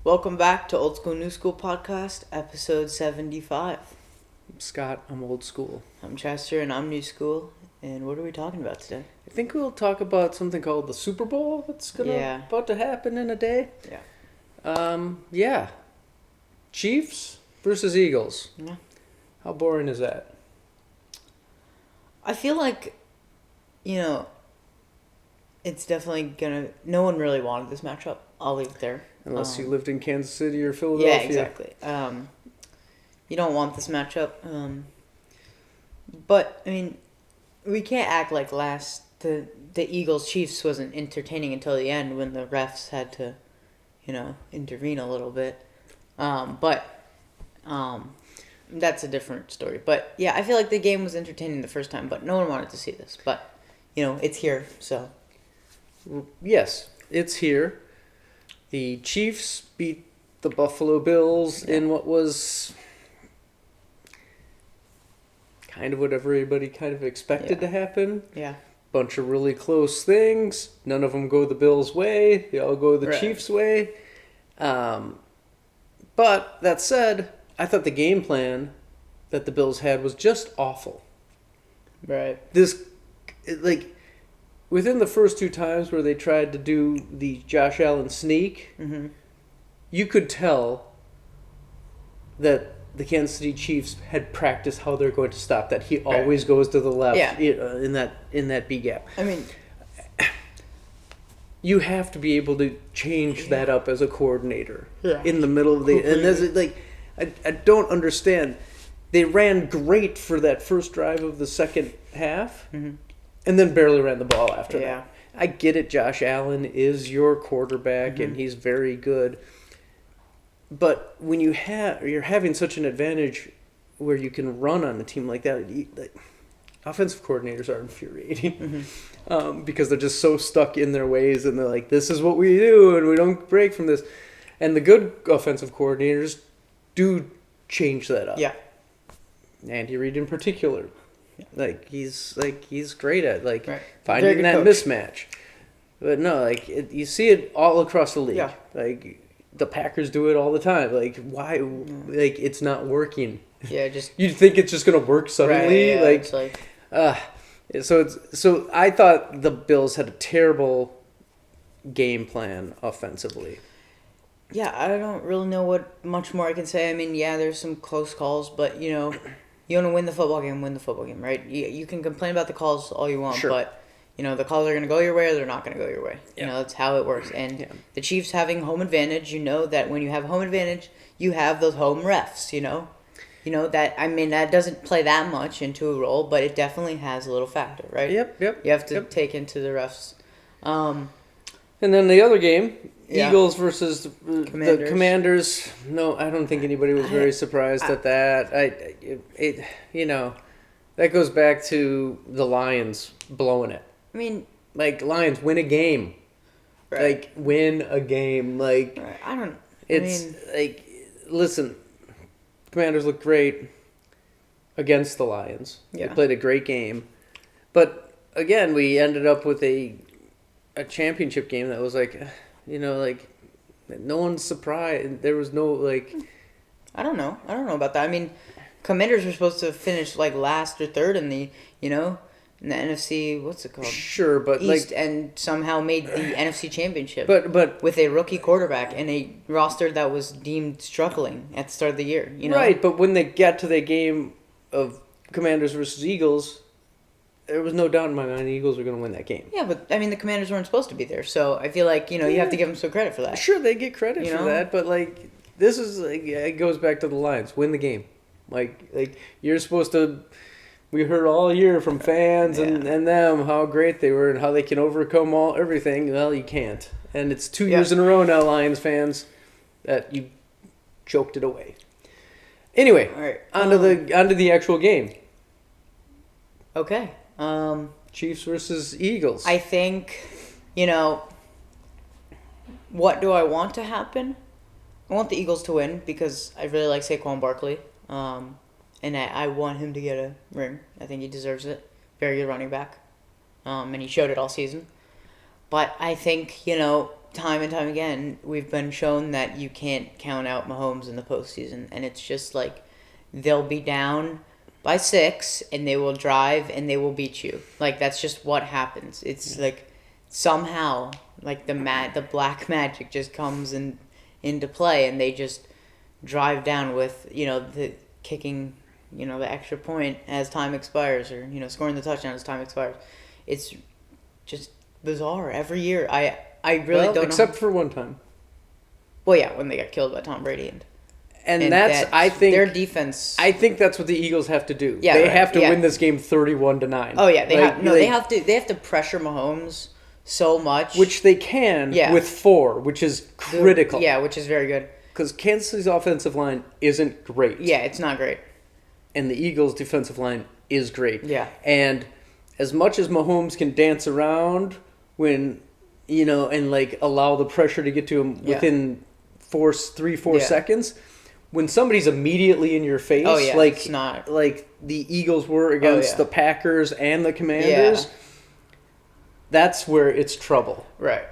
Welcome back to Old School New School Podcast, episode 75. I'm Scott, I'm old school. I'm Chester and I'm new school. And what are we talking about today? I think we'll talk about something called the Super Bowl that's about to happen in a day. Yeah. Chiefs versus Eagles. Yeah. How boring is that? I feel like, it's definitely gonna... No one really wanted this matchup. I'll leave it there. Unless you lived in Kansas City or Philadelphia. Yeah, exactly. You don't want this matchup. But, I mean, we can't act like the Eagles-Chiefs wasn't entertaining until the end when the refs had to, intervene a little bit. But that's a different story. But, yeah, I feel like the game was entertaining the first time, but no one wanted to see this. But, it's here, so... Yes, it's here. The Chiefs beat the Buffalo Bills in what was kind of what everybody kind of expected to happen. Yeah. Bunch of really close things. None of them go the Bills' way. They all go the Chiefs' way. But that said, I thought the game plan that the Bills had was just awful. Right. Within the first two times where they tried to do the Josh Allen sneak, you could tell that the Kansas City Chiefs had practiced how they're going to stop that. He always goes to the left in that B gap. I mean, you have to be able to change that up as a coordinator in the middle of I don't understand. They ran great for that first drive of the second half. And then barely ran the ball after that. I get it. Josh Allen is your quarterback, and he's very good. But when you're having such an advantage where you can run on a team like that, offensive coordinators are infuriating because they're just so stuck in their ways, and they're like, "This is what we do, and we don't break from this." And the good offensive coordinators do change that up. Yeah. Andy Reid in particular. He's great at finding that coach. Mismatch, but no, you see it all across the league. Yeah. The Packers do it all the time. Why? It's not working. Yeah, just You'd think it's just gonna work suddenly. So I thought the Bills had a terrible game plan offensively. Yeah, I don't really know what much more I can say. I mean, there's some close calls, but you want to win the football game, right? You can complain about the calls all you want, but, the calls are going to go your way or they're not going to go your way. Yeah. That's how it works. And the Chiefs having home advantage, that when you have home advantage, you have those home refs, that doesn't play that much into a role, but it definitely has a little factor, right? Yep. You have to take into the refs. And then the other game, Eagles versus Commanders. The Commanders. No, I don't think anybody was very surprised at that. That goes back to the Lions blowing it. I mean, Lions win a game. Right. Win a game. Listen, Commanders look great against the Lions. Yeah. They played a great game. But again, we ended up with a championship game that was no one's surprised. There was no I don't know about that. I mean, Commanders were supposed to finish last or third in the in the NFC, what's it called? Sure, but East, and somehow made the NFC Championship. But with a rookie quarterback and a roster that was deemed struggling at the start of the year, Right, but when they got to the game of Commanders versus Eagles, there was no doubt in my mind the Eagles were going to win that game. Yeah, but I mean the Commanders weren't supposed to be there, so I feel like you have to give them some credit for that. Sure, they get credit for that, but this is it goes back to the Lions. Win the game, you're supposed to. We heard all year from fans and them how great they were and how they can overcome everything. Well, you can't, and it's 2 years in a row now, Lions fans, that you choked it away. Anyway, all right, onto the actual game. Okay. Chiefs versus Eagles. I think, what do I want to happen? I want the Eagles to win because I really like Saquonbarkley. And I want him to get a ring. I think he deserves it. Very good running back. And he showed it all season. But I think, time and time again, we've been shown that you can't count out Mahomes in the postseason, and it's just like they'll be down by 6 and they will drive and they will beat you. Like that's just what happens. It's like somehow like the black magic just comes into play, and they just drive down with the kicking the extra point as time expires, or scoring the touchdown as time expires. It's just bizarre every year. I really don't know. Except for one time. Well, yeah, when they got killed by Tom Brady. And that's I think their defense. I think that's what the Eagles have to do. Yeah, they have to win this game 31-9. Oh yeah, they have to pressure Mahomes so much, which they can with 4, which is critical. Yeah, which is very good. Because Kansas City's offensive line isn't great. Yeah, it's not great. And the Eagles' defensive line is great. Yeah. And as much as Mahomes can dance around when and like allow the pressure to get to him within 4 seconds, when somebody's immediately in your face, it's not like the Eagles were against the Packers and the Commanders, that's where it's trouble. Right.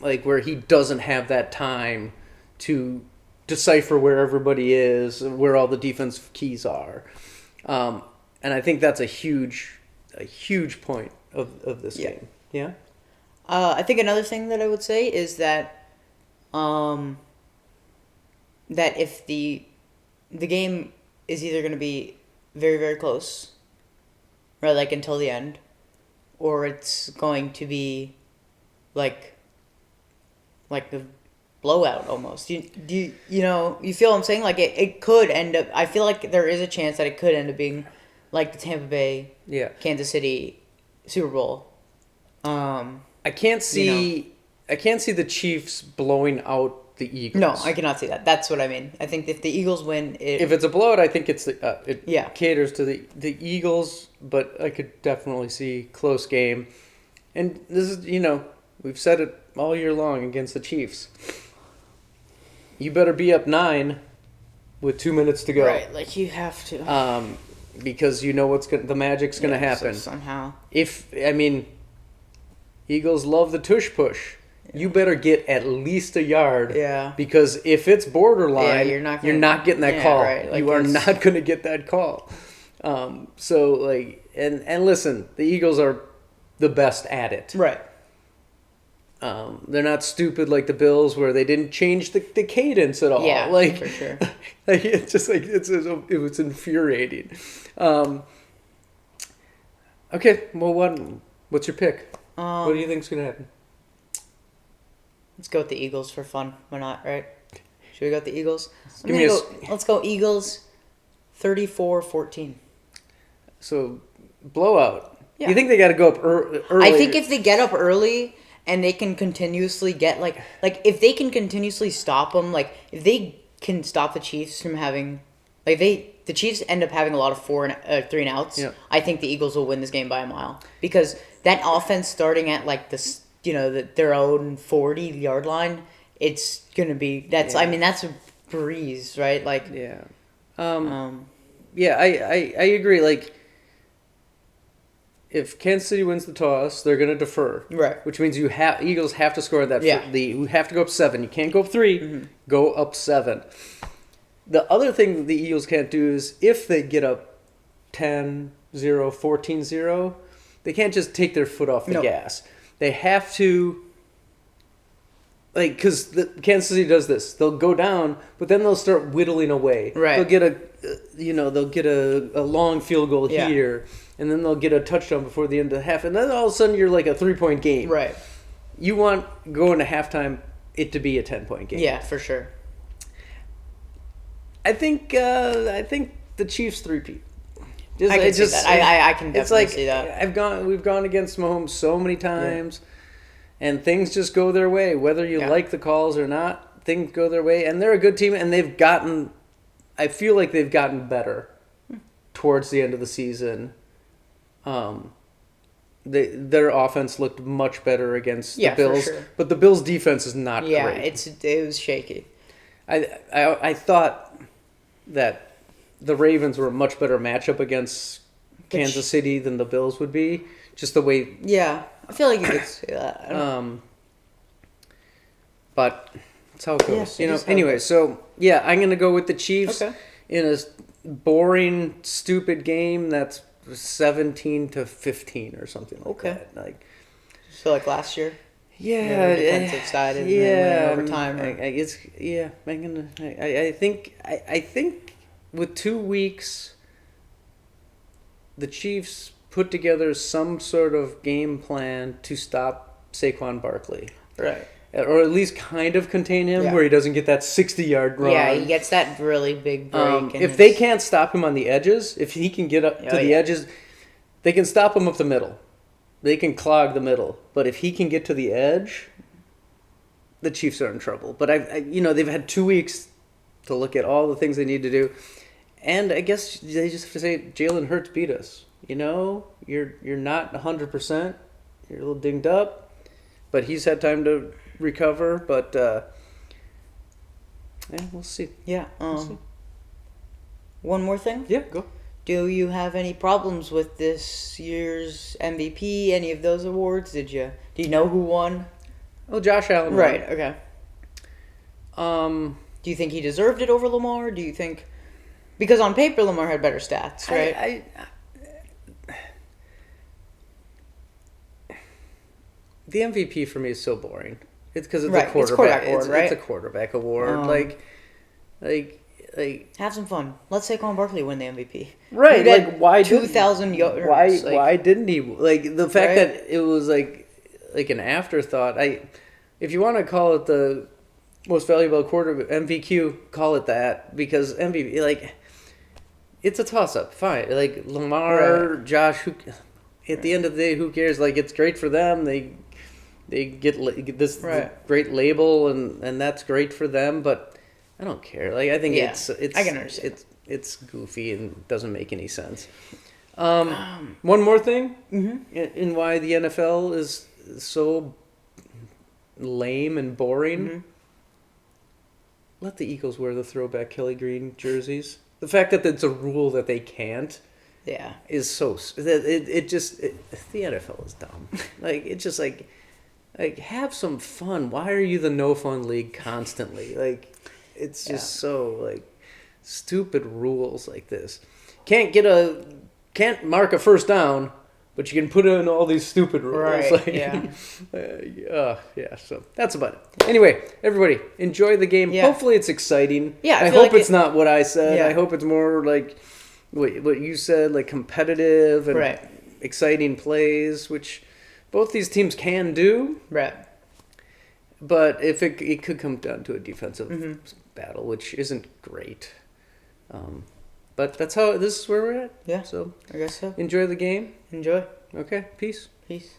Like where he doesn't have that time to decipher where everybody is, where all the defensive keys are. And I think that's a huge point of this game. Yeah. I think another thing that I would say is that that if the game is either going to be very, very close, right, like until the end, or it's going to be like a blowout almost. You feel what I'm saying? Like it could end up. I feel like there is a chance that it could end up being like the Tampa Bay, Kansas City Super Bowl. I can't see the Chiefs blowing out the Eagles. No, I cannot see that. That's what I mean. I think if the Eagles win, if it's a blowout, I think it's it caters to the Eagles, but I could definitely see close game. And this is we've said it all year long against the Chiefs. You better be up 9 with 2 minutes to go. Right, like you have to. Because the magic's going to happen. So somehow. Eagles love the tush push. Yeah. You better get at least a yard. Yeah. Because if it's borderline, you're not getting that call. Right. Like you are not going to get that call. So and listen, the Eagles are the best at it. Right. They're not stupid like the Bills, where they didn't change the cadence at all. Yeah, for sure. It's just like it was infuriating. Okay, well, what's your pick? What do you think's gonna happen? Let's go with the Eagles for fun. Why not? Right? Should we go with the Eagles? Let's go Eagles. 34-14. So blowout. Yeah. You think they got to go up early? I think if they get up early and they can continuously get like if they can continuously stop them, like if they can stop the Chiefs from having the Chiefs end up having a lot of 3 and outs. Yeah. I think the Eagles will win this game by a mile, because that offense starting at like this, their own 40-yard line, it's gonna be that's a breeze, right? Like yeah, I agree. Like, if Kansas City wins the toss, they're going to defer. Right. Which means Eagles have to score that. Yeah. You have to go up 7. You can't go up 3. Mm-hmm. Go up 7. The other thing the Eagles can't do is, if they get up 10-0, 14-0, they can't just take their foot off the gas. They have to... because Kansas City does this. They'll go down, but then they'll start whittling away. Right. They'll get a long field goal here, and then they'll get a touchdown before the end of the half, and then all of a sudden you're like a 3-point game. Right. You want going to halftime it to be a 10-point game. Yeah, for sure. I think the Chiefs three-peat. I can see that. I can definitely see that. We've gone against Mahomes so many times. Yeah. And things just go their way, whether you like the calls or not. Things go their way, and they're a good team. And I feel like they've gotten better towards the end of the season. Their offense looked much better against the Bills, for sure. But the Bills' defense is not great. Yeah, it was shaky. I thought that the Ravens were a much better matchup against Kansas City than the Bills would be. Just the way. Yeah. I feel like you could say that. but that's how it goes. Yeah, Anyway, so yeah, I'm gonna go with the Chiefs in a boring, stupid game that's 17-15 or something like that. Like, so like last year. Yeah, defensive side and overtime. I think with 2 weeks, the Chiefs put together some sort of game plan to stop Saquonbarkley, right? Or at least kind of contain him where he doesn't get that 60-yard run. Yeah, he gets that really big break. If they can't stop him on the edges, if he can get up to the edges, they can stop him up the middle. They can clog the middle, but if he can get to the edge, the Chiefs are in trouble. But they've had 2 weeks to look at all the things they need to do, and I guess they just have to say Jalenhurts beat us. You're not 100%. You're a little dinged up, but he's had time to recover. But we'll see. Yeah. We'll see. One more thing. Yeah, go. Do you have any problems with this year's MVP? Any of those awards? Do you know who won? Oh, Josh Allen. Right. Okay. Do you think he deserved it over Lamar? Do you think because on paper Lamar had better stats, right? The MVP for me is so boring. It's because it's a quarterback. It's quarterback award, right? It's a quarterback award. Like, have some fun. Let Saquonbarkley win the MVP. Right? Like, why 2,000 yards? Why didn't he? Like the fact that it was like an afterthought. If you want to call it the most valuable quarterback MVQ, call it that because MVP it's a toss up. Fine. Like Lamar, Josh. At the end of the day, who cares? Like it's great for them. They get this great label and that's great for them, but I don't care. Like I think it's I can understand. It's goofy and doesn't make any sense. One more thing in why the NFL is so lame and boring. Mm-hmm. Let the Eagles wear the throwback Kelly Green jerseys. The fact that it's a rule that they can't is so the NFL is dumb. Like it's just like have some fun. Why are you the no fun league constantly? Like it's just so like stupid rules like this. Can't mark a first down, but you can put in all these stupid rules. Right. So that's about it. Anyway, everybody enjoy the game. Yeah. Hopefully it's exciting. Yeah. I hope it's not what I said. Yeah. I hope it's more like what you said, like competitive and exciting plays, which both these teams can do. Right. But if it could come down to a defensive battle, which isn't great. But this is where we're at. Yeah. So I guess so. Enjoy the game. Enjoy. Okay. Peace. Peace.